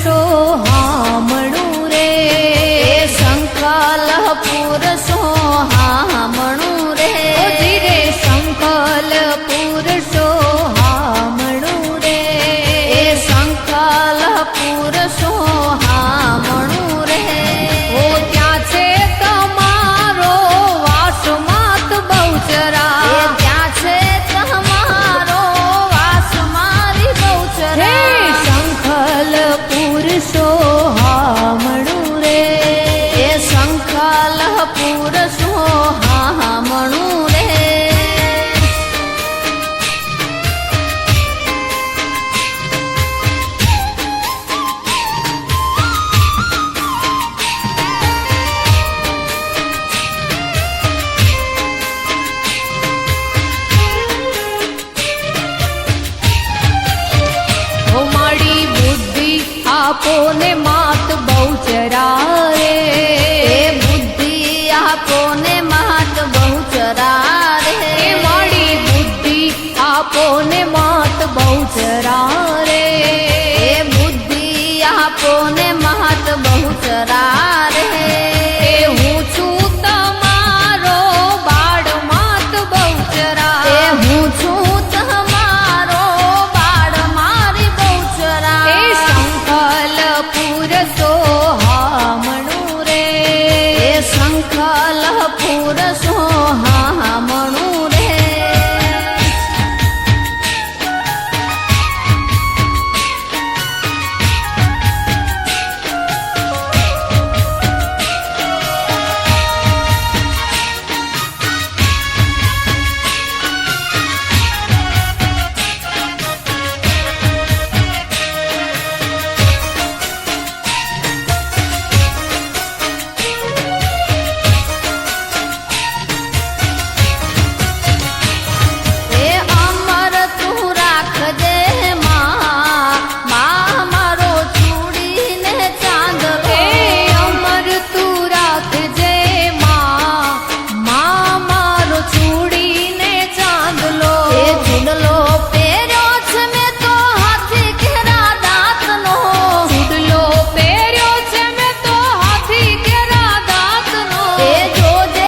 પુરુષો હામણું રે સંકલ પુરુષો હામણું રે ધીરે સંકલ પુરુષો હામણું રે સંકલ પુરુષો હામણું રે ઓ ત્યાં છે તમારો વાસ માત બહુચરા ત્યાં છે તમારો વાસ મારી બહુચરા સંકલ પુરુષો હામણું રે સંકલ પુરુષો હામણું રે આપો ને માત બહુચરા